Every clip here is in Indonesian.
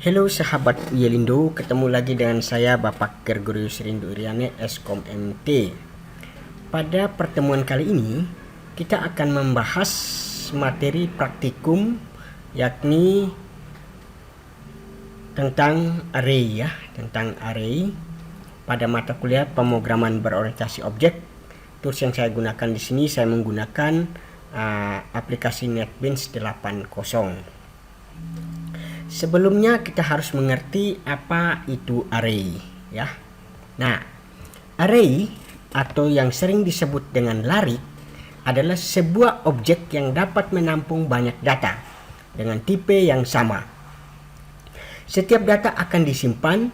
Halo sahabat Yelindo, ketemu lagi dengan saya Bapak Gregorius Rindu Iriane, Eskom MT. Pada pertemuan kali ini, kita akan membahas materi praktikum, yakni tentang array tentang array pada mata kuliah pemrograman berorientasi objek. Tools yang saya gunakan di sini, saya menggunakan aplikasi NetBeans 80. Sebelumnya kita harus mengerti apa itu array ya. Nah, array atau yang sering disebut dengan larik adalah sebuah objek yang dapat menampung banyak data dengan tipe yang sama. Setiap data akan disimpan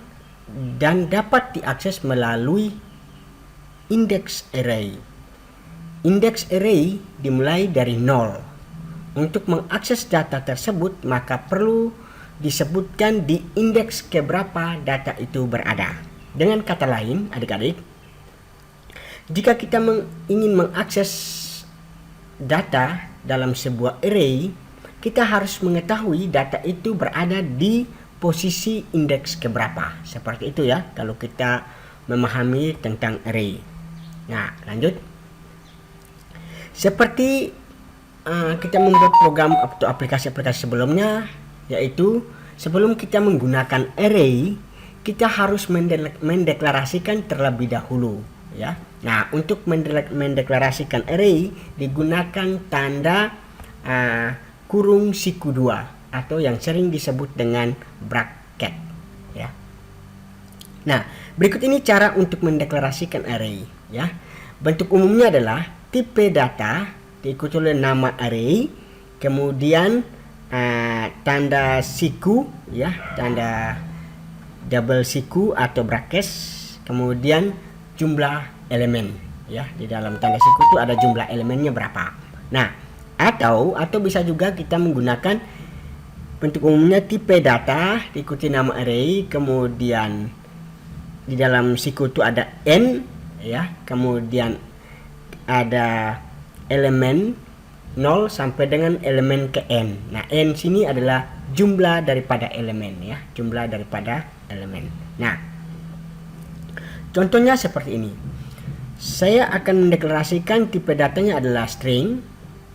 dan dapat diakses melalui index array. Index array dimulai dari 0. Untuk mengakses data tersebut maka perlu disebutkan di indeks keberapa data itu berada. Dengan kata lain, adik-adik, jika kita ingin mengakses data dalam sebuah array, kita harus mengetahui data itu berada di posisi indeks keberapa. Seperti itu ya, kalau kita memahami tentang array. Nah, lanjut. Seperti kita membuat program atau aplikasi-aplikasi sebelumnya, yaitu sebelum kita menggunakan array, kita harus mendeklarasikan terlebih dahulu ya. Nah, untuk mendeklarasikan array digunakan tanda kurung siku 2 atau yang sering disebut dengan bracket ya. Nah, berikut ini cara untuk mendeklarasikan array ya. Bentuk umumnya adalah tipe data diikuti oleh nama array, kemudian tanda siku ya, tanda double siku atau brackets, kemudian jumlah elemen ya. Di dalam tanda siku itu ada jumlah elemennya berapa. Nah, atau bisa juga kita menggunakan bentuk umumnya tipe data diikuti nama array, kemudian di dalam siku itu ada n ya, kemudian ada elemen 0 sampai dengan elemen ke n. Nah, n sini adalah jumlah daripada elemen ya, jumlah daripada elemen. Nah, contohnya seperti ini. Saya akan mendeklarasikan tipe datanya adalah string,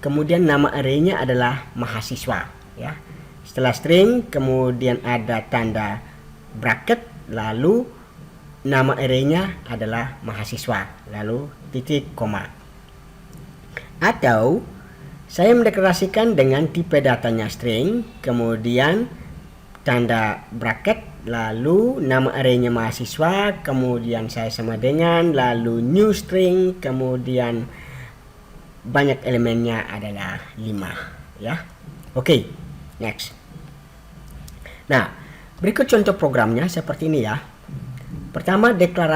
kemudian nama arraynya adalah mahasiswa ya. Setelah string, kemudian ada tanda bracket, lalu nama arraynya adalah mahasiswa, lalu titik koma. Atau saya mendeklarasikan dengan tipe datanya string, kemudian tanda bracket, lalu nama arraynya mahasiswa, kemudian saya sama dengan, lalu new string, kemudian banyak elemennya adalah 5 ya. Oke, next. Nah, berikut contoh programnya seperti ini ya. Pertama,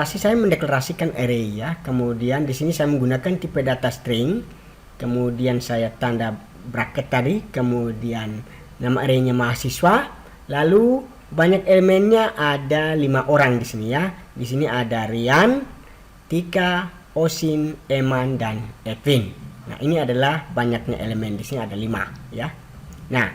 saya mendeklarasikan array ya, kemudian di sini saya menggunakan tipe data string, kemudian saya tanda bracket tadi, kemudian nama arraynya mahasiswa, lalu banyak elemennya ada 5 orang di sini ya. Di sini ada Rian, Tika, Osin, Eman, dan Edwin. Nah, ini adalah banyaknya elemen, di sini ada 5 ya. Nah,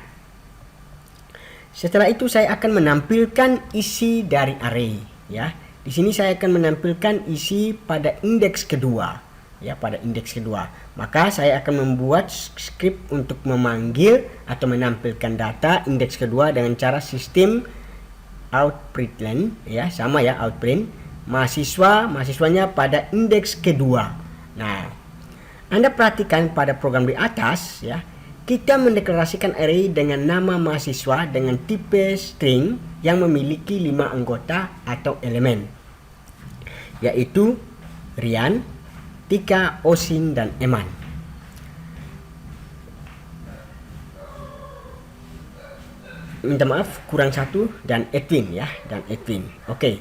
setelah itu saya akan menampilkan isi dari array ya. Di sini saya akan menampilkan isi pada indeks kedua ya, pada indeks kedua. Maka saya akan membuat script untuk memanggil atau menampilkan data indeks kedua dengan cara sistem outprint ya, sama ya, outprint mahasiswanya pada indeks kedua. Nah, Anda perhatikan pada program di atas ya, kita mendeklarasikan array dengan nama mahasiswa dengan tipe string yang memiliki 5 anggota atau elemen, yaitu Rian, Tika, Osin, dan Eman. Minta maaf, kurang 1, dan Edwin ya, dan Edwin. Oke.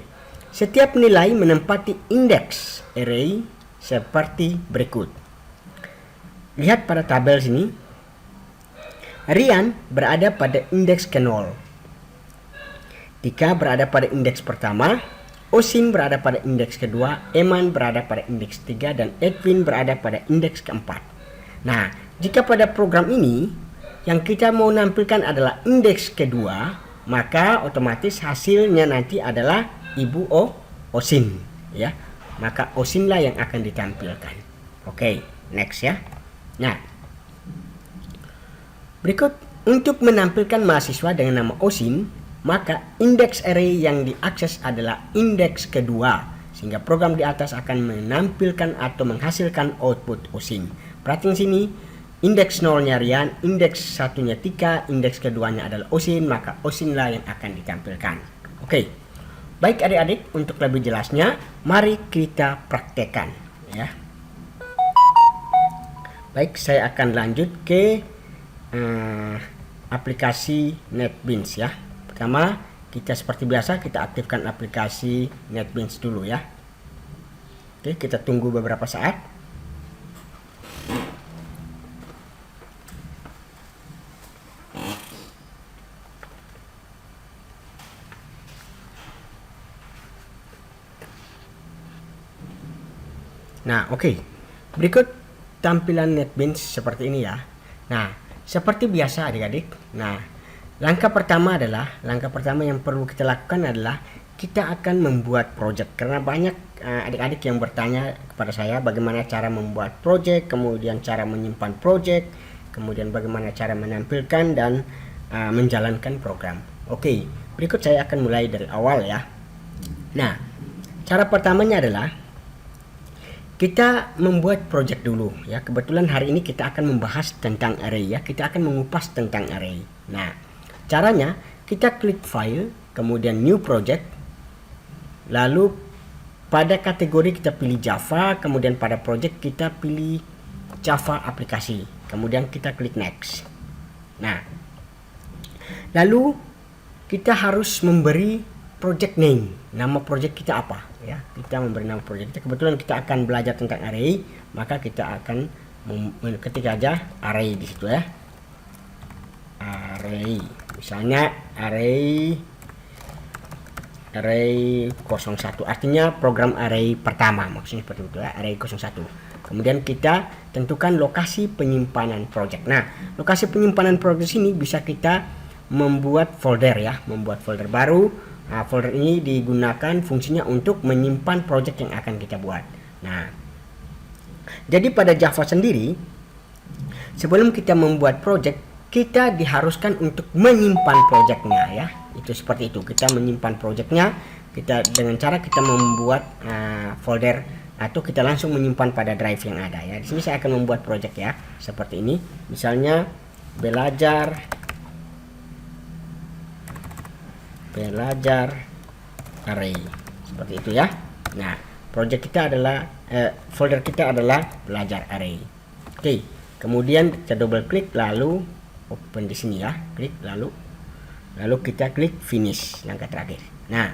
Setiap nilai menempati indeks array seperti berikut. Lihat pada tabel sini. Rian berada pada indeks ke-0. Tika berada pada indeks pertama. Osin berada pada indeks kedua, Eman berada pada indeks 3, dan Edwin berada pada indeks keempat. Nah, jika pada program ini yang kita mau nampilkan adalah indeks kedua, maka otomatis hasilnya nanti adalah ibu OSIN ya. Maka OSIN lah yang akan ditampilkan. Oke, next ya. Nah, berikut untuk menampilkan mahasiswa dengan nama OSIN, maka indeks array yang diakses adalah indeks kedua, sehingga program di atas akan menampilkan atau menghasilkan output OSIN. Perhatiin sini, indeks 0-nya Rian, indeks 1-nya Tika, indeks keduanya adalah OSIN, maka OSIN lah yang akan ditampilkan. Oke, baik adik-adik, untuk lebih jelasnya, mari kita praktekkan ya. Baik, saya akan lanjut ke aplikasi NetBeans ya. Pertama, kita seperti biasa kita aktifkan aplikasi NetBeans dulu ya. Oke, kita tunggu beberapa saat. Nah, oke. Berikut tampilan NetBeans seperti ini ya. Nah, seperti biasa adik-adik. Nah, langkah pertama yang perlu kita lakukan adalah kita akan membuat project, karena banyak adik-adik yang bertanya kepada saya bagaimana cara membuat project, kemudian cara menyimpan project, kemudian bagaimana cara menampilkan dan menjalankan program. Oke, berikut saya akan mulai dari awal ya. Nah, cara pertamanya adalah kita membuat project dulu ya. Kebetulan hari ini kita akan membahas tentang array ya. Kita akan mengupas tentang array. Nah, caranya kita klik file, kemudian new project. Lalu pada kategori kita pilih Java, kemudian pada project kita pilih Java aplikasi. Kemudian kita klik next. Nah, lalu kita harus memberi project name. Nama project kita apa ya? Kita memberi nama project kita. Kebetulan kita akan belajar tentang array, maka kita akan ketik aja array di situ ya. Array. Misalnya array 01, artinya program array pertama, maksudnya seperti itu ya, array 01. Kemudian kita tentukan lokasi penyimpanan project. Nah, lokasi penyimpanan project ini bisa kita membuat folder ya, membuat folder baru. Nah, folder ini digunakan fungsinya untuk menyimpan project yang akan kita buat. Nah, jadi pada Java sendiri, sebelum kita membuat project, kita diharuskan untuk menyimpan projectnya ya. Itu seperti itu, kita menyimpan projectnya kita dengan cara kita membuat folder, atau kita langsung menyimpan pada drive yang ada ya. Di sini saya akan membuat project ya, seperti ini. Misalnya belajar array, seperti itu ya. Nah, project kita adalah folder kita adalah belajar array. Oke, kemudian kita double klik, lalu open di sini ya, klik, lalu kita klik finish, langkah terakhir. Nah,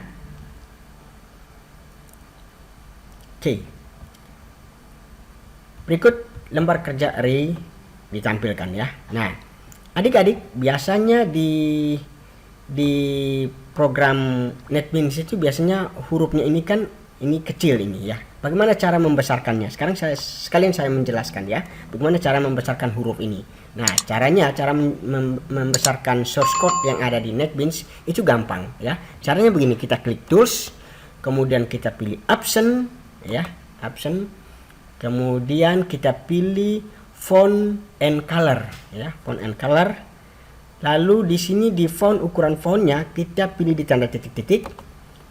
oke, berikut lembar kerja array ditampilkan ya. Nah, adik-adik, biasanya di program NetBeans itu biasanya hurufnya ini kan ini kecil ini ya. Bagaimana cara membesarkannya? Sekarang sekalian saya menjelaskan ya, bagaimana cara membesarkan huruf ini. Nah, cara membesarkan source code yang ada di NetBeans itu gampang ya. Caranya begini, kita klik tools, kemudian kita pilih option ya, option. Kemudian kita pilih font and color ya, font and color. Lalu di sini di font, ukuran fontnya kita pilih di tanda titik-titik.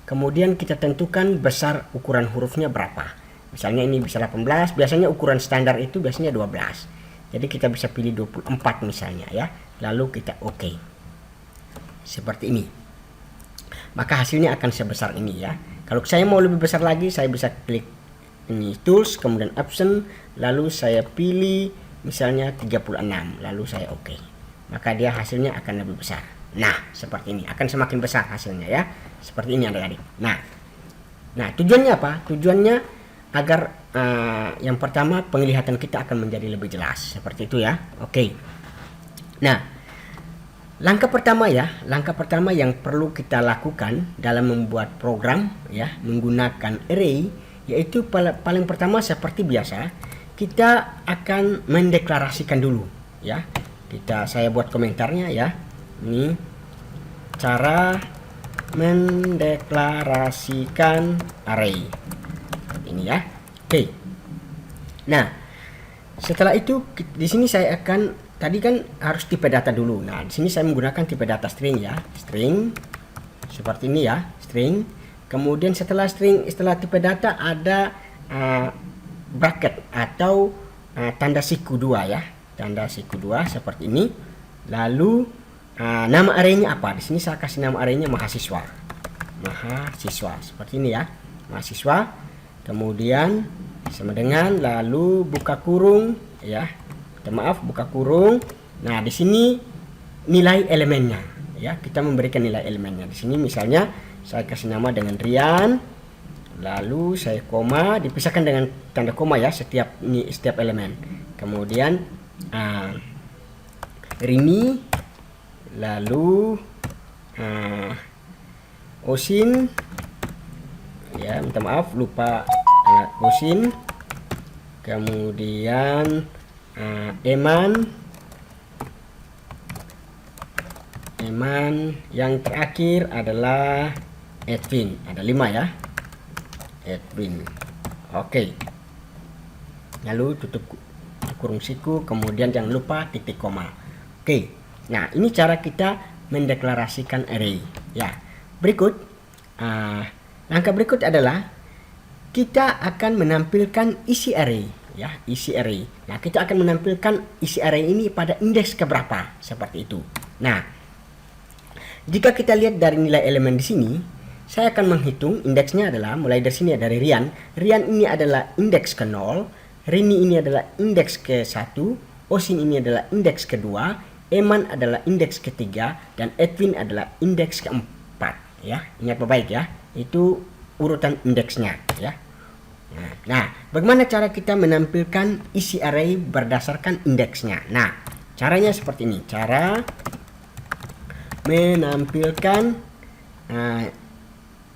Kemudian kita tentukan besar ukuran hurufnya berapa. Misalnya ini bisa 18, biasanya ukuran standar itu biasanya 12. Jadi kita bisa pilih 24 misalnya ya. Lalu kita oke. Seperti ini. Maka hasilnya akan sebesar ini ya. Kalau saya mau lebih besar lagi, saya bisa klik ini tools, kemudian option, lalu saya pilih misalnya 36, lalu saya oke. Maka dia hasilnya akan lebih besar. Nah, seperti ini, akan semakin besar hasilnya ya. Seperti ini adik-adik. Nah, tujuannya apa? Tujuannya agar yang pertama penglihatan kita akan menjadi lebih jelas. Seperti itu ya. Oke. Nah, langkah pertama yang perlu kita lakukan dalam membuat program ya menggunakan array, yaitu paling pertama seperti biasa kita akan mendeklarasikan dulu ya. Saya buat komentarnya ya. Ini cara mendeklarasikan array. Ini ya. Oke. Nah, setelah itu di sini saya akan, tadi kan harus tipe data dulu. Nah, di sini saya menggunakan tipe data string ya. String seperti ini ya, string. Kemudian setelah string, setelah tipe data ada bracket atau tanda siku 2 ya. Tanda siku 2 seperti ini. Lalu nama arraynya apa? Di sini saya kasih nama arraynya mahasiswa. Mahasiswa seperti ini ya. Mahasiswa. Kemudian sama dengan lalu buka kurung ya. Maaf, buka kurung. Nah, di sini nilai elemennya ya. Kita memberikan nilai elemennya. Di sini misalnya saya kasih nama dengan Rian. Lalu saya koma, dipisahkan dengan tanda koma ya setiap elemen. Kemudian Rini, lalu Osin ya, minta maaf lupa Osin. Kemudian Eman, yang terakhir adalah Edwin. Ada 5 ya, Edwin. Oke. Lalu tutup kurung siku, kemudian jangan lupa titik koma. Oke. Nah, ini cara kita mendeklarasikan array ya. Berikut langkah berikut adalah kita akan menampilkan isi array ya, isi array. Nah, kita akan menampilkan isi array ini pada indeks keberapa seperti itu. Nah, jika kita lihat dari nilai elemen di sini, saya akan menghitung indeksnya adalah mulai dari sini dari Rian. Rian ini adalah indeks ke-0, Rini ini adalah indeks ke-1, Osin ini adalah indeks ke-2, Eman adalah indeks ke-3, dan Edwin adalah indeks ke-4 ya. Ingat baik ya. Itu urutan indeksnya ya. Nah, bagaimana cara kita menampilkan isi array berdasarkan indeksnya? Nah, caranya seperti ini. Cara menampilkan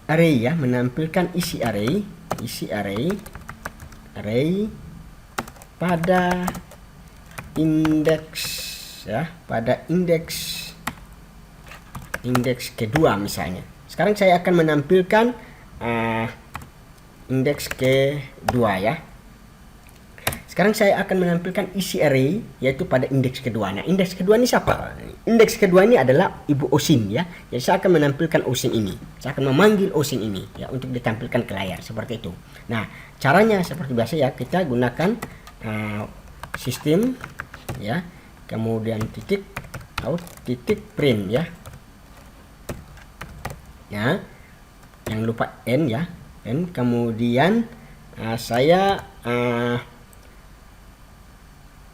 array ya, menampilkan isi array pada indeks ya, pada indeks kedua misalnya. Sekarang saya akan menampilkan indeks kedua ya. Sekarang saya akan menampilkan isi array yaitu pada indeks kedua. Nah, indeks kedua ini siapa? Indeks kedua ini adalah Ibu Osin ya. Jadi saya akan menampilkan Osin ini. Saya akan memanggil Osin ini ya untuk ditampilkan ke layar seperti itu. Nah, caranya seperti biasa ya, kita gunakan sistem ya. Kemudian titik out, titik print ya. Ya. Jangan lupa n ya. N. Kemudian saya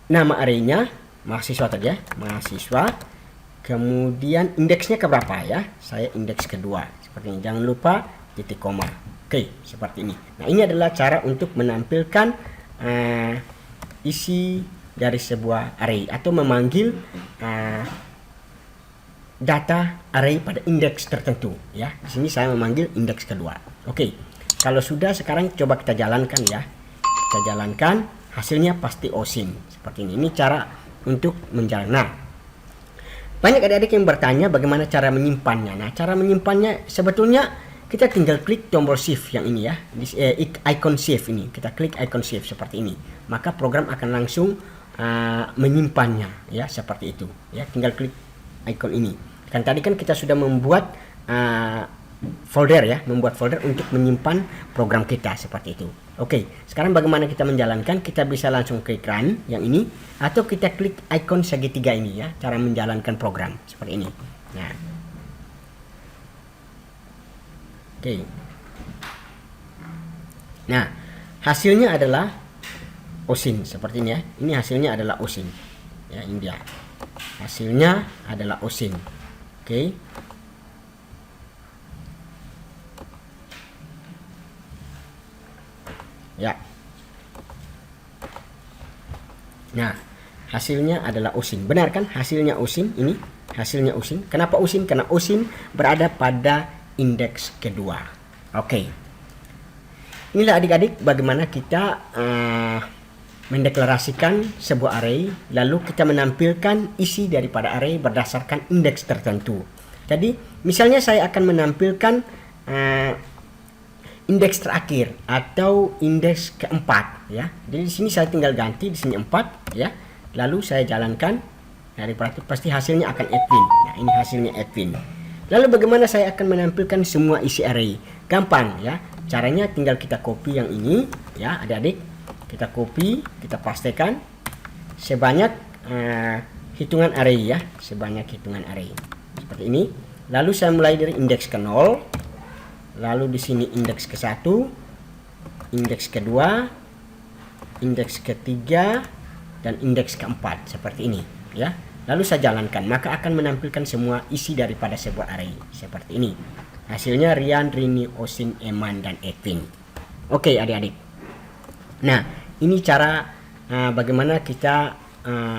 nama arraynya mahasiswa tadi ya, mahasiswa. Kemudian indeksnya keberapa ya? Saya indeks kedua. Seperti ini. Jangan lupa titik koma. Oke, seperti ini. Nah, ini adalah cara untuk menampilkan isi dari sebuah array atau memanggil data array pada indeks tertentu ya. Di sini saya memanggil indeks kedua. Oke. Kalau sudah, sekarang coba kita jalankan ya. Kita jalankan, hasilnya pasti Osin. Seperti ini. Ini cara untuk menjalankan. Nah, banyak adik-adik yang bertanya bagaimana cara menyimpannya. Nah, cara menyimpannya sebetulnya kita tinggal klik tombol shift yang ini ya. Icon shift ini. Kita klik icon shift seperti ini. Maka program akan langsung menyimpannya ya, seperti itu. Ya, tinggal klik icon ini. Kan tadi kan kita sudah membuat folder ya, membuat folder untuk menyimpan program kita seperti itu. Oke, sekarang bagaimana kita menjalankan? Kita bisa langsung klik run yang ini atau kita klik icon segitiga ini ya, cara menjalankan program seperti ini. Nah. Oke. Nah, hasilnya adalah Osin seperti ini ya. Ini hasilnya adalah Osin. Ya, ini dia. Hasilnya adalah Osin. Oke. Ya. Nah, hasilnya adalah Osin. Benar kan? Hasilnya Osin ini. Hasilnya Osin. Kenapa Osin? Karena Osin berada pada indeks kedua. Oke. Inilah adik-adik bagaimana kita mendeklarasikan sebuah array, lalu kita menampilkan isi daripada array berdasarkan indeks tertentu. Jadi misalnya saya akan menampilkan indeks terakhir atau indeks keempat ya. Jadi di sini saya tinggal ganti di sini 4 ya. Lalu saya jalankan, dari pasti hasilnya akan Edwin. Nah, ini hasilnya Edwin. Lalu bagaimana saya akan menampilkan semua isi array? Gampang ya. Caranya tinggal kita copy yang ini ya, adik-adik. Kita copy, kita pastekan sebanyak hitungan array ya, sebanyak hitungan array. Seperti ini. Lalu saya mulai dari indeks ke 0. Lalu di sini indeks ke 1, indeks kedua, indeks ketiga, dan indeks keempat seperti ini ya. Lalu saya jalankan, maka akan menampilkan semua isi daripada sebuah array seperti ini. Hasilnya Rian, Rini, Osin, Eman, dan Edwin. Oke adik-adik. Nah, ini cara bagaimana kita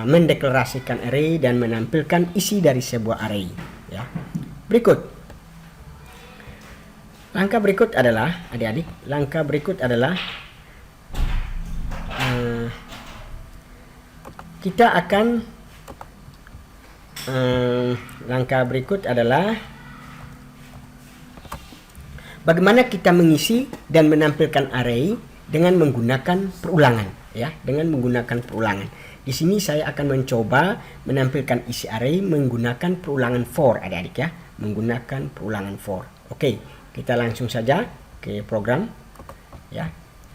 mendeklarasikan array dan menampilkan isi dari sebuah array ya. Berikut langkah berikut adalah adik-adik, langkah berikut adalah kita akan langkah berikut adalah bagaimana kita mengisi dan menampilkan array dengan menggunakan perulangan ya, dengan menggunakan perulangan. Di sini saya akan mencoba menampilkan isi array menggunakan perulangan for adik-adik ya, menggunakan perulangan for. Oke, kita langsung saja ke program ya.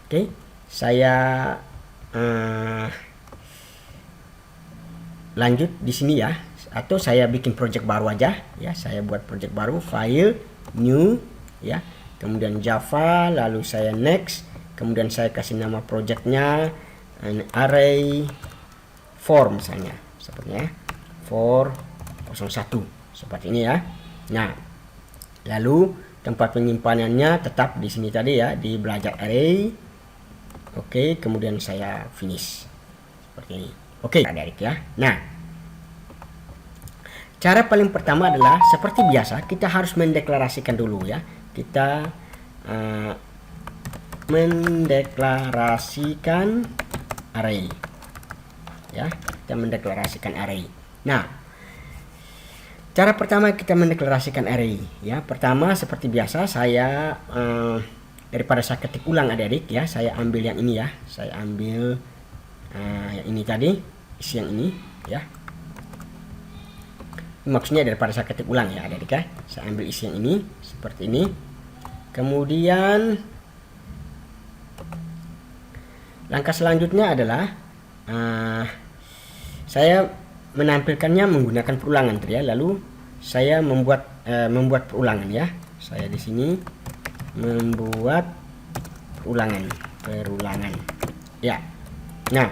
Oke, saya lanjut di sini ya, atau saya bikin project baru aja ya. Saya buat project baru, file, new ya, kemudian Java, lalu saya next, kemudian saya kasih nama projectnya array for misalnya, sepertinya for 01 seperti ini ya. Nah, lalu tempat penyimpanannya tetap di sini tadi ya, di belajar array. Oke, kemudian saya finish seperti ini. Oke adik-adik ya. Nah, cara paling pertama adalah seperti biasa kita harus mendeklarasikan dulu ya. Kita mendeklarasikan array ya, kita mendeklarasikan array. Nah, cara pertama kita mendeklarasikan array ya, pertama seperti biasa saya daripada saya ketik ulang adik-adik ya, saya ambil yang ini ya, saya ambil yang ini tadi, isi yang ini ya. Maksudnya daripada saya ketik ulang ya adik-adik ya, saya ambil isi yang ini seperti ini. Kemudian langkah selanjutnya adalah saya menampilkannya menggunakan perulangan ya. Lalu saya membuat perulangan ya. Saya di sini membuat perulangan ya. Nah,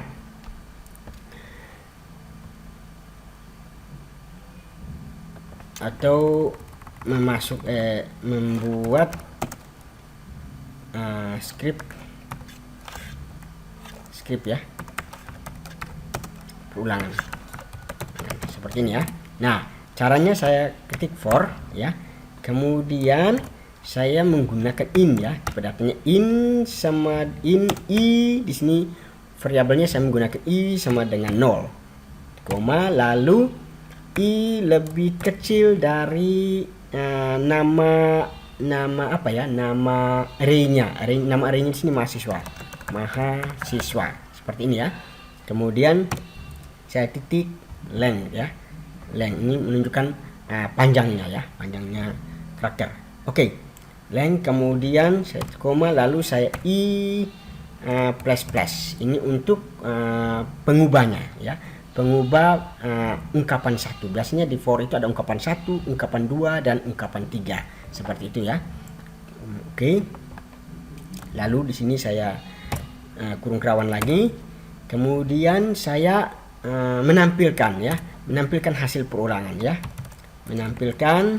atau membuat script ya, perulangan seperti ini ya. Nah, caranya saya ketik for ya, kemudian saya menggunakan in ya, datanya in sama in i, di sini variabelnya saya menggunakan i sama dengan 0, koma, lalu i lebih kecil dari nama apa ya, nama array-nya, nama array-nya di sini mahasiswa seperti ini ya. Kemudian saya titik length ya, length ini menunjukkan panjangnya ya, panjangnya karakter. Oke, length, kemudian saya koma, lalu saya i plus ini untuk pengubahnya ya, pengubah ungkapan 1. Biasanya di for itu ada ungkapan 1, ungkapan 2, dan ungkapan 3 seperti itu ya. Oke, lalu di sini saya kurung kerawan lagi, kemudian saya menampilkan hasil perulangan ya, menampilkan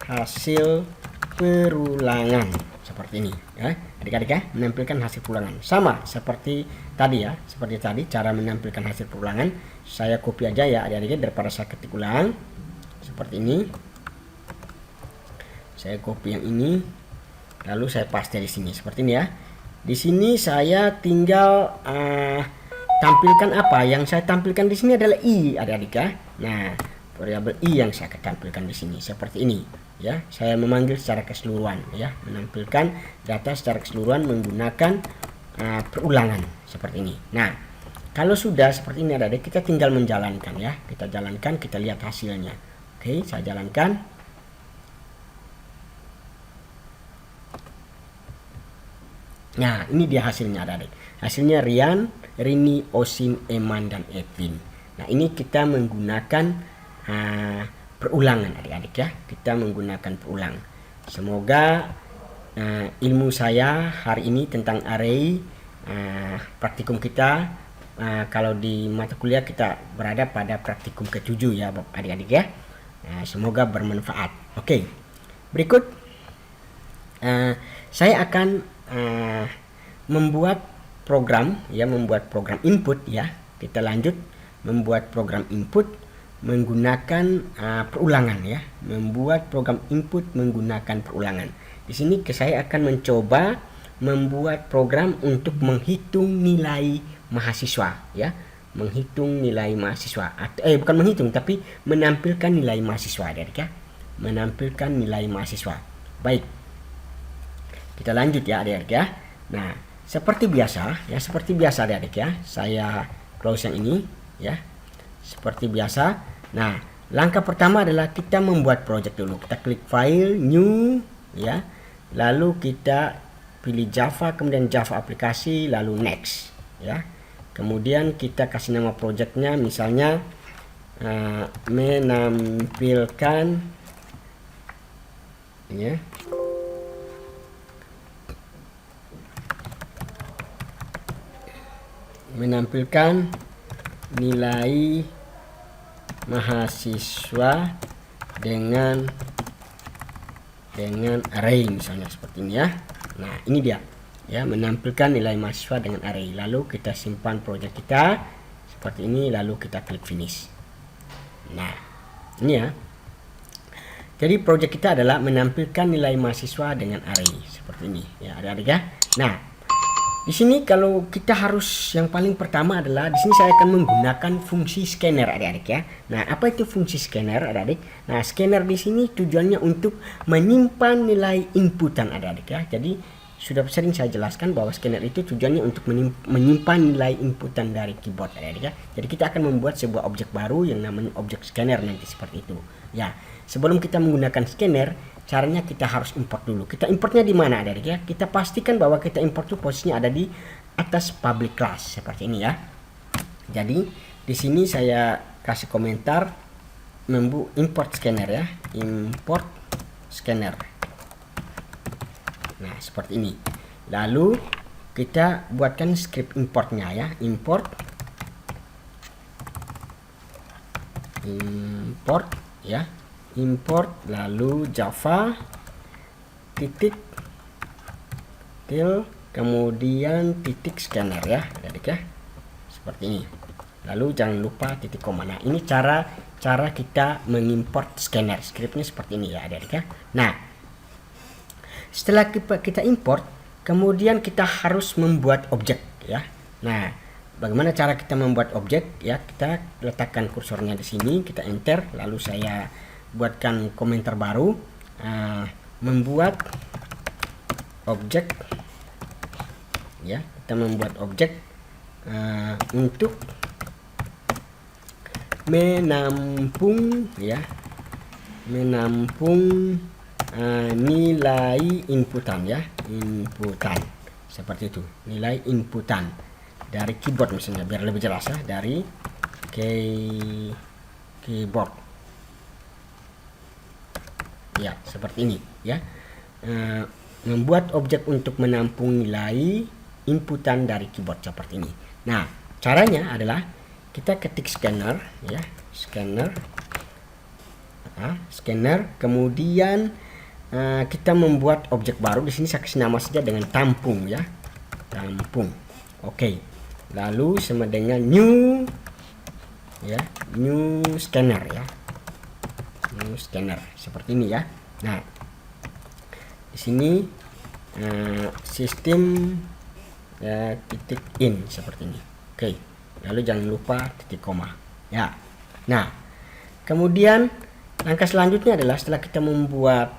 hasil perulangan seperti ini ya adik-adik ya, menampilkan hasil perulangan sama seperti tadi ya, seperti tadi cara menampilkan hasil perulangan. Saya copy aja ya adik-adik daripada saya ketik ulang seperti ini. Saya copy yang ini, lalu saya paste di sini seperti ini ya. Di sini saya tinggal tampilkan apa? Yang saya tampilkan di sini adalah i, adik-adik ya. Nah, variabel i yang saya akan tampilkan di sini seperti ini ya. Saya memanggil secara keseluruhan ya, menampilkan data secara keseluruhan menggunakan perulangan seperti ini. Nah, kalau sudah seperti ini adik-adik, kita tinggal menjalankan ya. Kita jalankan, kita lihat hasilnya. Oke, saya jalankan. Nah, ini dia hasilnya adik-adik. Hasilnya Rian, Rini, Osim, Eman, dan Evin. Nah, ini kita menggunakan perulangan adik-adik ya. Kita menggunakan perulang. Semoga ilmu saya hari ini tentang array, praktikum kita, kalau di mata kuliah kita berada pada praktikum ke-7 ya adik-adik ya. Semoga bermanfaat. Oke, berikut saya akan membuat program ya, membuat program input ya. Kita lanjut membuat program input menggunakan perulangan ya, membuat program input menggunakan perulangan. Di sini saya akan mencoba membuat program untuk menghitung nilai mahasiswa ya, menghitung nilai mahasiswa atau bukan menghitung tapi menampilkan nilai mahasiswa adik ya, menampilkan nilai mahasiswa. Baik, kita lanjut ya adik-adik ya. Nah, seperti biasa ya, seperti biasa adik-adik ya, saya close yang ini ya, seperti biasa. Nah, langkah pertama adalah kita membuat project dulu. Kita klik file, new ya, lalu kita pilih Java, kemudian Java aplikasi, lalu next ya. Kemudian kita kasih nama projectnya misalnya menampilkan ya, menampilkan nilai mahasiswa dengan array misalnya seperti ini ya. Nah, ini dia ya, menampilkan nilai mahasiswa dengan array. Lalu kita simpan project kita seperti ini, lalu kita klik finish. Nah, ini ya. Jadi project kita adalah menampilkan nilai mahasiswa dengan array seperti ini ya adik-adik ya. Nah, di sini kalau kita harus, yang paling pertama adalah di sini saya akan menggunakan fungsi scanner adik-adik ya. Nah, apa itu fungsi scanner adik-adik? Nah, scanner di sini tujuannya untuk menyimpan nilai inputan adik-adik ya. Jadi sudah sering saya jelaskan bahwa scanner itu tujuannya untuk menyimpan nilai inputan dari keyboard adik-adik ya. Jadi kita akan membuat sebuah objek baru yang namanya objek scanner nanti seperti itu. Ya, sebelum kita menggunakan scanner, caranya kita harus import dulu. Kita importnya di mana adik-adik ya? Kita pastikan bahwa kita import itu posisinya ada di atas public class seperti ini ya. Jadi di sini saya kasih komentar import scanner ya, import scanner. Nah, seperti ini. Lalu kita buatkan script importnya ya, import ya, import lalu Java titik til kemudian titik scanner ya adik ya, seperti ini. Lalu jangan lupa titik koma. Nah, ini cara kita mengimport scanner. Scriptnya seperti ini ya adik ya. Nah, setelah kita import, kemudian kita harus membuat objek ya. Nah, bagaimana cara kita membuat objek ya? Kita letakkan kursornya di sini, kita enter, lalu saya buatkan komentar baru, membuat objek ya. Kita membuat objek untuk menampung ya, menampung nilai inputan ya, inputan seperti itu, nilai inputan dari keyboard misalnya, biar lebih jelas ya, dari keyboard ya, seperti ini ya. Membuat objek untuk menampung nilai inputan dari keyboard seperti ini. Nah, caranya adalah kita ketik scanner ya, scanner, kemudian kita membuat objek baru. Di sini saya kasih nama saja dengan tampung ya, tampung. Oke. Lalu sama dengan new ya, new scanner ya, new scanner seperti ini ya. Nah, di sini sistem titik in seperti ini. Oke. lalu jangan lupa titik koma ya. Nah, kemudian langkah selanjutnya adalah setelah kita membuat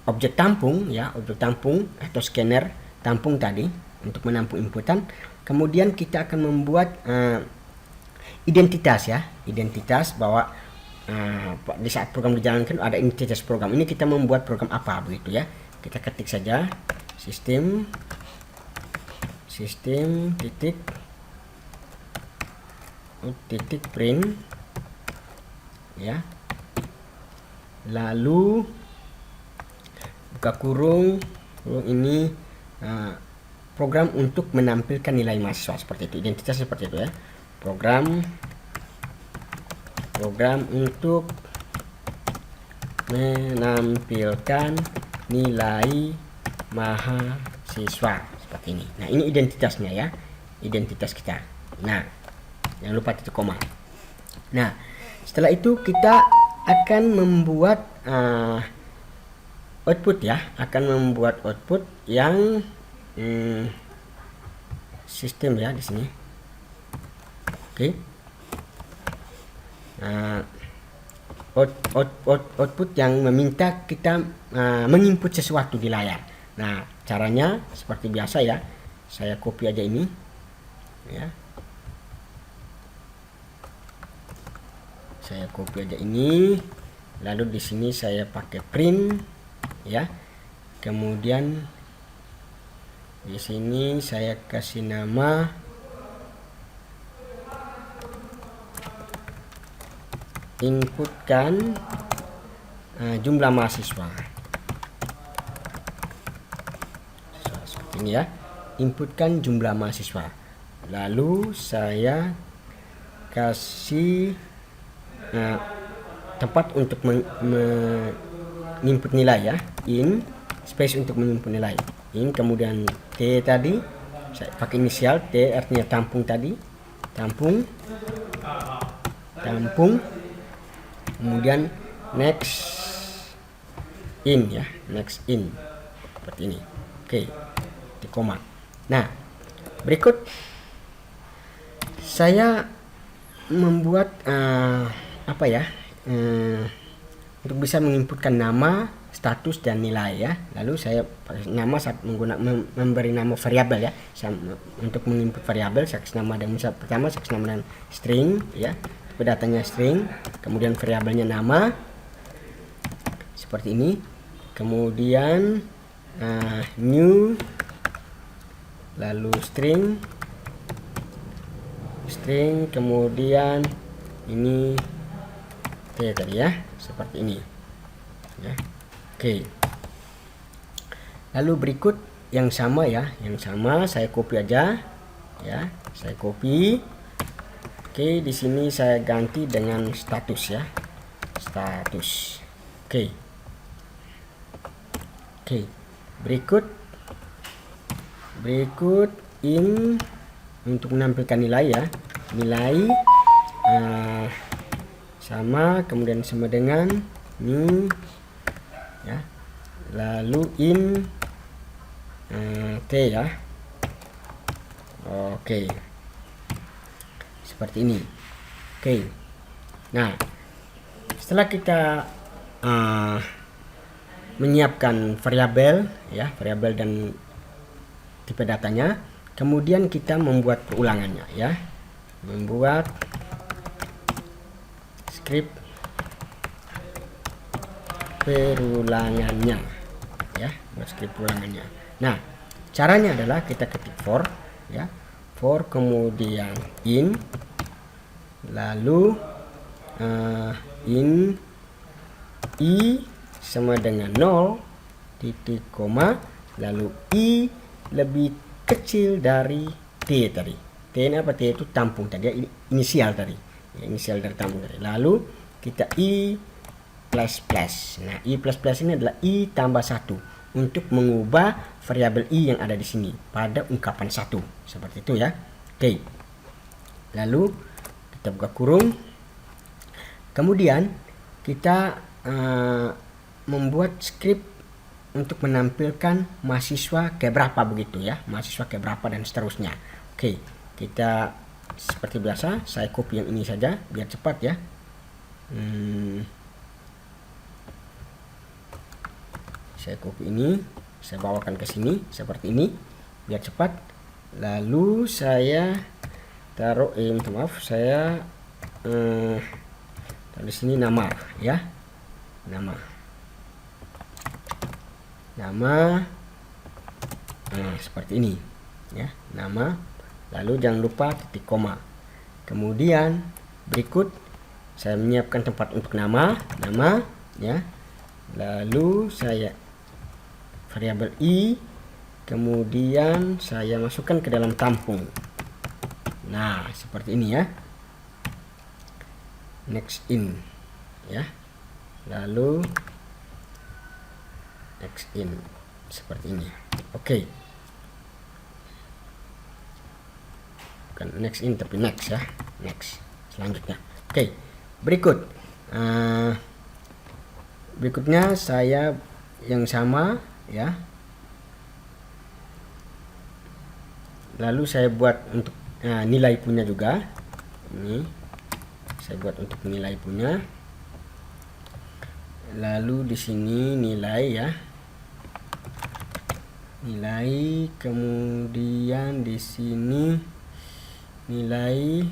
objek tampung ya, objek tampung atau scanner tampung tadi untuk menampung inputan, kemudian kita akan membuat identitas ya, identitas bahwa di saat program dijalankan ada identitas program. Ini kita membuat program apa begitu ya. Kita ketik saja sistem titik print ya, lalu buka kurung ini program untuk menampilkan nilai mahasiswa, seperti itu, identitas seperti itu ya. Program untuk menampilkan nilai mahasiswa, seperti ini. Nah, ini identitasnya ya, identitas kita. Nah, jangan lupa titik koma. Nah, setelah itu kita akan membuat output ya, akan membuat output yang sistem ya di sini. Oke. Output yang meminta kita menginput sesuatu di layar. Nah, caranya seperti biasa ya. Saya copy aja ini ya. Saya copy aja ini, lalu di sini saya pakai print ya. Kemudian di sini saya kasih nama inputkan jumlah mahasiswa. Seperti ini ya, inputkan jumlah mahasiswa. Lalu saya kasih tempat untuk menginput nilai ya, in space untuk menginput nilai, in, kemudian T tadi saya pakai inisial T, artinya tampung tadi, tampung, kemudian next in ya, next in, seperti ini. Oke, di koma. Nah, berikut saya membuat untuk bisa menginputkan nama, status, dan nilai ya. Lalu saya nama memberi nama variabel ya. Untuk menginput variabel saya kasih nama, dan misal pertama saya kasih nama dengan string ya, datanya string, kemudian variabelnya nama seperti ini, kemudian new, lalu string, kemudian ini T tadi ya, seperti ini ya. Oke, lalu berikut yang sama ya, yang sama saya copy aja ya, saya copy. Oke, di sini saya ganti dengan status ya, status. Oke, berikut in untuk menampilkan nilai ya, nilai sama, kemudian sama dengan new ya, lalu in T ya. Oke, seperti ini. Oke, nah setelah kita menyiapkan variabel ya, variabel dan tipe datanya, kemudian kita membuat perulangannya ya, membuat script perulangannya ya, script perulangannya. Nah, caranya adalah kita ketik for ya, for kemudian in, lalu in i sama dengan 0 titik koma, lalu i lebih kecil dari T tadi. T ini apa? T itu tampung tadi, inisial tadi ya, inisial dari tampung tadi. Lalu kita i plus plus. Nah, i plus plus ini adalah i tambah 1 untuk mengubah variabel i yang ada di sini pada ungkapan 1, seperti itu ya. Oke, lalu kita buka kurung, kemudian kita membuat script untuk menampilkan mahasiswa ke berapa begitu ya, mahasiswa ke berapa dan seterusnya. Oke, kita seperti biasa saya copy yang ini saja biar cepat ya. Saya copy ini, saya bawakan ke sini seperti ini biar cepat. Lalu saya taruh maaf, saya taruh di sini nama ya, nama seperti ini ya, nama. Lalu jangan lupa titik koma. Kemudian berikut saya menyiapkan tempat untuk nama ya. Lalu saya variabel i, kemudian saya masukkan ke dalam tampung. Nah, seperti ini ya. Next in ya. Lalu next in seperti ini. Oke. Bukan next in tapi next ya. Next. Selanjutnya. Oke. Berikut. Berikutnya saya yang sama ya. Lalu saya buat untuk nilai punya juga. Ini saya buat untuk nilai punya. Lalu di sini nilai ya. Nilai, kemudian di sini nilai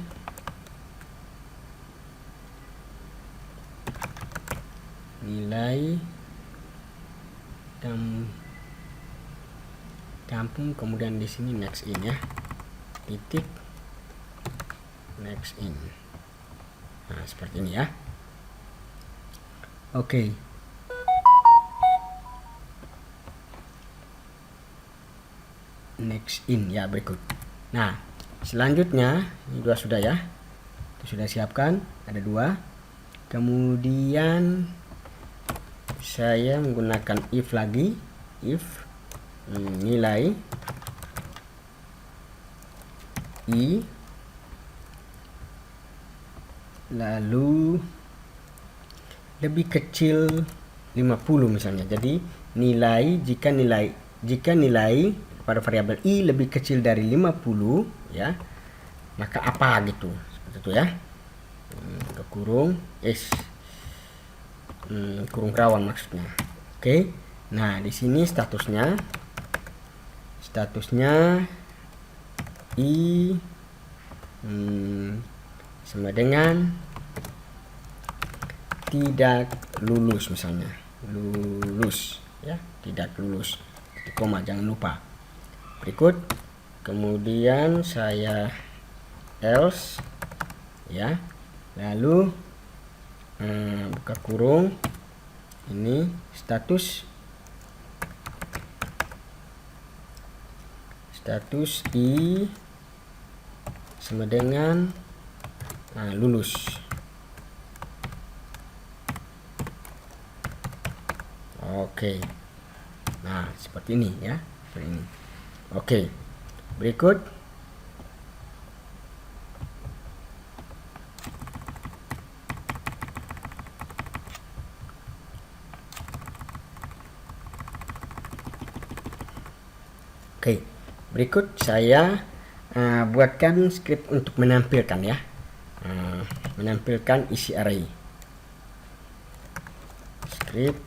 tampung, kemudian di sini next in ya, titik next in. Nah, seperti ini ya. Oke. Next in ya berikut. Nah, selanjutnya ini dua sudah ya. Itu sudah siapkan, ada dua. Kemudian saya menggunakan if lagi, if nilai i, lalu lebih kecil 50 misalnya. Jadi nilai jika nilai pada variabel i lebih kecil dari 50 ya, maka apa gitu, seperti itu ya. Ke kurung kurung rawan maksudnya. Oke. Nah, di sini statusnya i sama dengan tidak lulus misalnya, lulus ya, tidak lulus, titik koma, jangan lupa. Berikut kemudian saya else ya, lalu buka kurung, ini status i sama dengan lulus. Oke. Nah, seperti ini ya, seperti ini. Oke. Berikut berikut saya buatkan script untuk menampilkan ya, menampilkan isi array. Script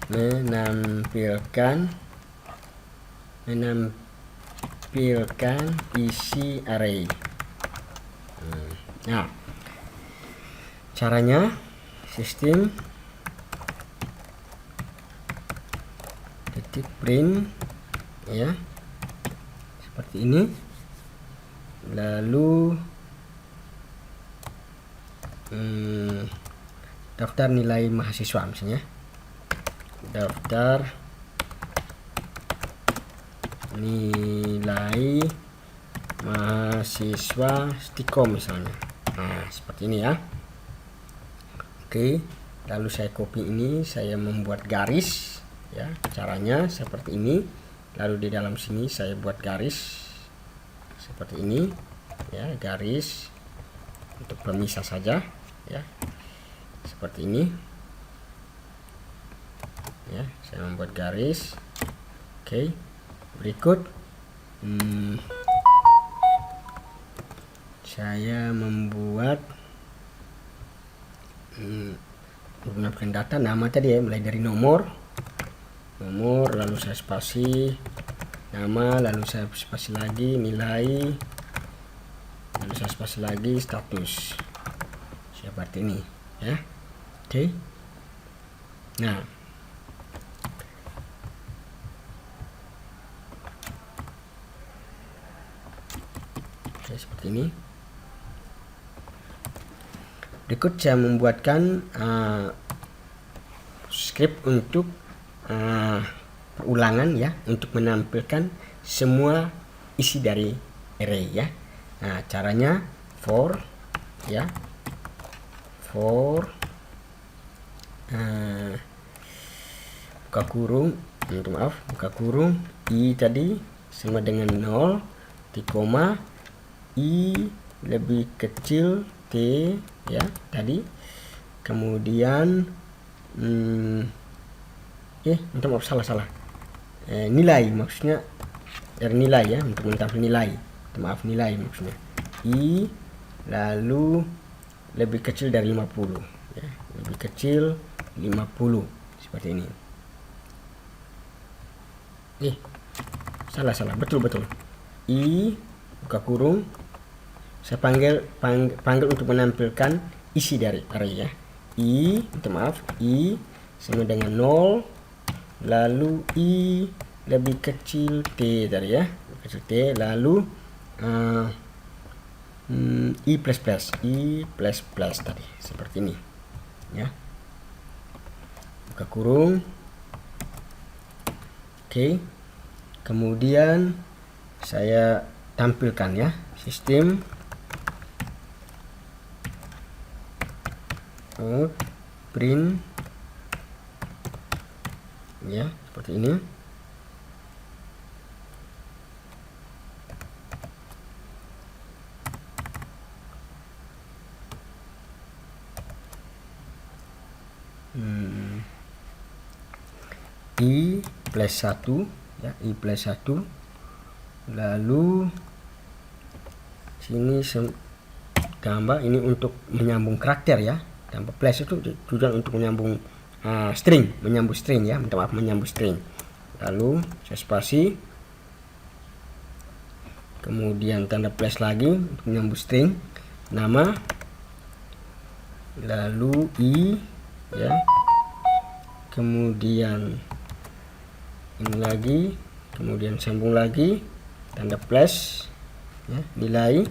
menampilkan isi array. Nah, caranya sistem titik print ya, seperti ini. Lalu daftar nilai mahasiswa misalnya, daftar nilai mahasiswa Stikom misalnya. Nah, seperti ini ya. Oke, lalu saya copy ini, saya membuat garis ya, caranya seperti ini. Lalu di dalam sini saya buat garis seperti ini ya, garis untuk pemisah saja ya, seperti ini ya, saya membuat garis. Oke, berikut saya membuat menggunakan data nama tadi ya, mulai dari nomor, lalu saya spasi nama, lalu saya spasi lagi nilai, lalu saya spasi lagi status, seperti ini ya. Oke. Nah, oke, seperti ini. Berikut saya membuatkan script untuk perulangan ya, untuk menampilkan semua isi dari array ya. Nah, caranya for ya, for buka kurung, buka kurung i tadi sama dengan 0, di koma i lebih kecil t ya tadi, kemudian maaf, salah nilai, maksudnya dari nilai ya, untuk menampilkan nilai, maaf, nilai maksudnya i lalu lebih kecil dari 50 ya, lebih kecil 50 seperti ini. Salah, betul i buka kurung, saya panggil untuk menampilkan isi dari array ya, i sama dengan 0, lalu i lebih kecil t tadi ya, kecil t, lalu i plus tadi, seperti ini ya, buka kurung. Oke, kemudian saya tampilkan ya, sistem print ya, seperti ini. I plus 1 ya, i plus 1, lalu sini tambah ini untuk menyambung karakter ya, tambah plus itu tujuan untuk menyambung string, ya, menyambung string. Lalu saya spasi, kemudian tanda plus lagi untuk menyambung string nama, lalu i ya, kemudian ini lagi, kemudian sambung lagi tanda plus ya, nilai,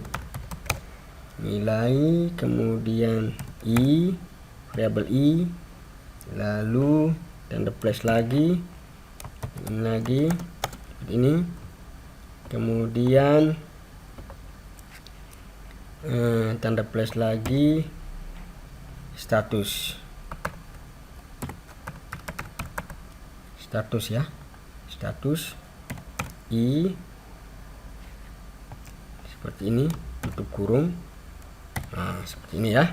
kemudian i, variabel i, lalu tanda plus lagi, ini lagi ini, kemudian tanda plus lagi, status ya, status i seperti ini, tutup kurung. Nah, seperti ini ya.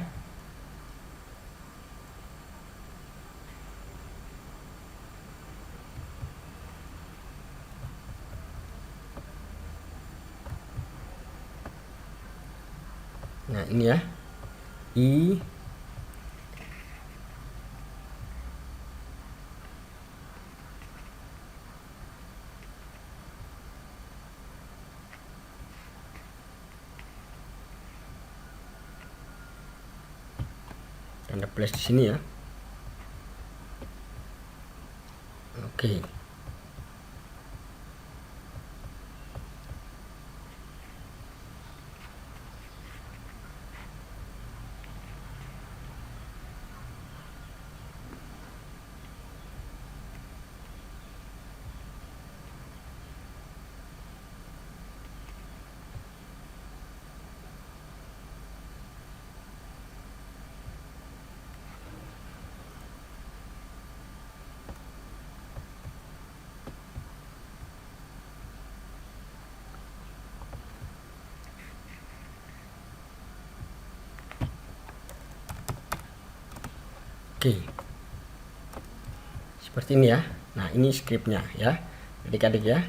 Nah, ini ya, i tanda plus di sini ya. Oke. Oke, seperti ini ya. Nah, ini scriptnya ya, adik-adik ya.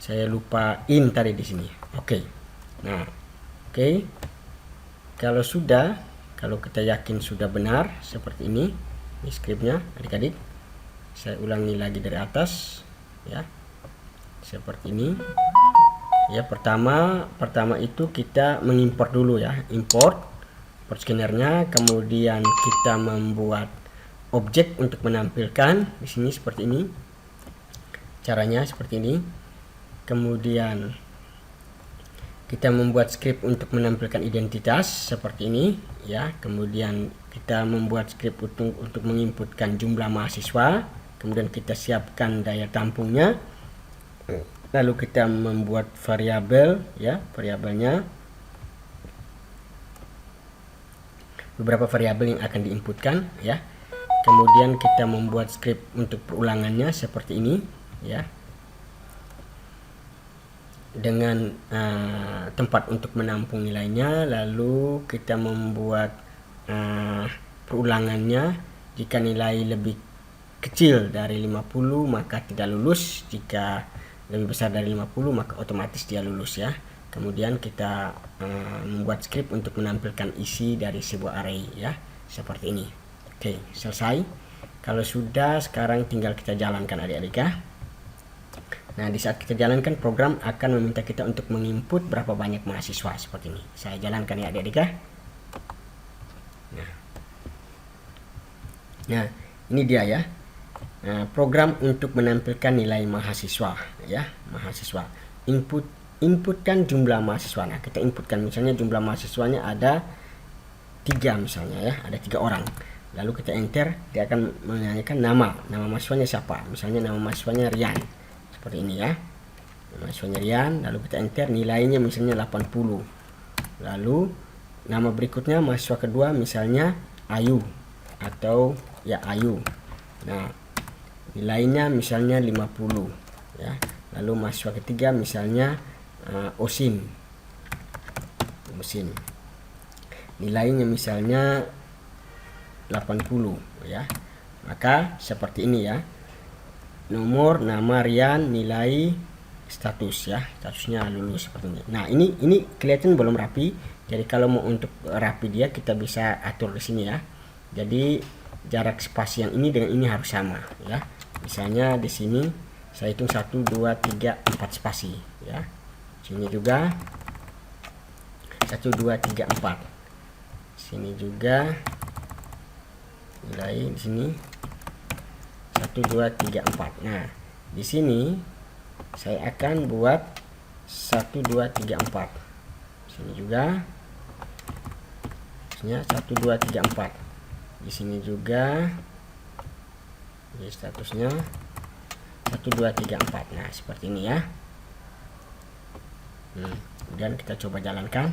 Saya lupa in tadi di sini. Oke. Nah, oke. Kalau kita yakin sudah benar seperti ini skripnya adik-adik, saya ulangi lagi dari atas ya, seperti ini ya. Pertama itu kita mengimport dulu ya, import scannernya, kemudian kita membuat objek untuk menampilkan di sini seperti ini, caranya seperti ini. Kemudian kita membuat script untuk menampilkan identitas seperti ini ya. Kemudian kita membuat script untuk menginputkan jumlah mahasiswa, kemudian kita siapkan daya tampungnya, lalu kita membuat variabel ya, variabelnya beberapa variabel yang akan diinputkan ya. Kemudian kita membuat script untuk perulangannya seperti ini ya, dengan tempat untuk menampung nilainya. Lalu kita membuat perulangannya, jika nilai lebih kecil dari 50 maka tidak lulus, jika lebih besar dari 50 maka otomatis dia lulus ya. Kemudian kita membuat script untuk menampilkan isi dari sebuah array ya, seperti ini. Oke, selesai. Kalau sudah, sekarang tinggal kita jalankan adik-adik ya. Nah, di saat kita jalankan, program akan meminta kita untuk menginput berapa banyak mahasiswa seperti ini. Saya jalankan ya adik-adik ya. Nah, ini dia ya. Program untuk menampilkan nilai mahasiswa ya, mahasiswa. Inputkan jumlah mahasiswa. Nah, kita inputkan misalnya jumlah mahasiswanya ada 3 misalnya ya, ada 3 orang. Lalu kita enter, dia akan menanyakan nama mahasiswanya siapa. Misalnya nama mahasiswanya Rian. Seperti ini ya. Nama mahasiswanya Rian, lalu kita enter, nilainya misalnya 80. Lalu nama berikutnya mahasiswa kedua misalnya Ayu atau ya Ayu. Nah, nilainya misalnya 50 ya. Lalu mahasiswa ketiga misalnya Osin. Nilainya misalnya 80 ya. Maka seperti ini ya. Nomor, nama Rian, nilai, status ya. Statusnya lulus seperti ini. Nah, ini kelihatan belum rapi. Jadi kalau mau untuk rapi dia, kita bisa atur di sini ya. Jadi jarak spasi yang ini dengan ini harus sama ya. Misalnya di sini saya hitung 1 2 3 4 spasi ya. Sini juga 1 2 3 4. Sini juga nilai di sini 1 2 3 4. Nah, di sini saya akan buat 1 2 3 4. Sini juga 1 2 3 4. Di sini juga di statusnya 1 2 3 4. Nah, seperti ini ya. Kemudian kita coba jalankan.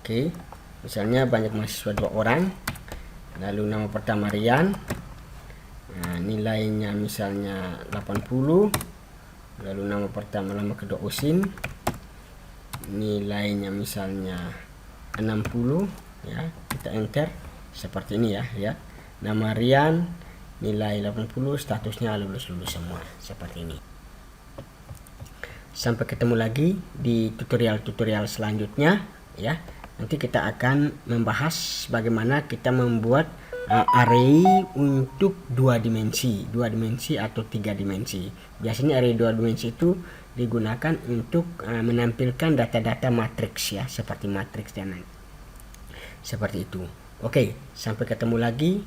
Oke, misalnya banyak mahasiswa 2 orang. Lalu nama pertama Rian, nah, nilainya misalnya 80. Lalu nama kedua Usin, nilainya misalnya 60 ya. Kita enter seperti ini ya. Nama Rian, nilai 80, statusnya lulus semua seperti ini. Sampai ketemu lagi di tutorial selanjutnya ya. Nanti kita akan membahas bagaimana kita membuat array untuk 2 dimensi atau 3 dimensi. Biasanya array 2 dimensi itu digunakan untuk menampilkan data-data matriks ya, seperti matriks dan seperti itu. Oke, sampai ketemu lagi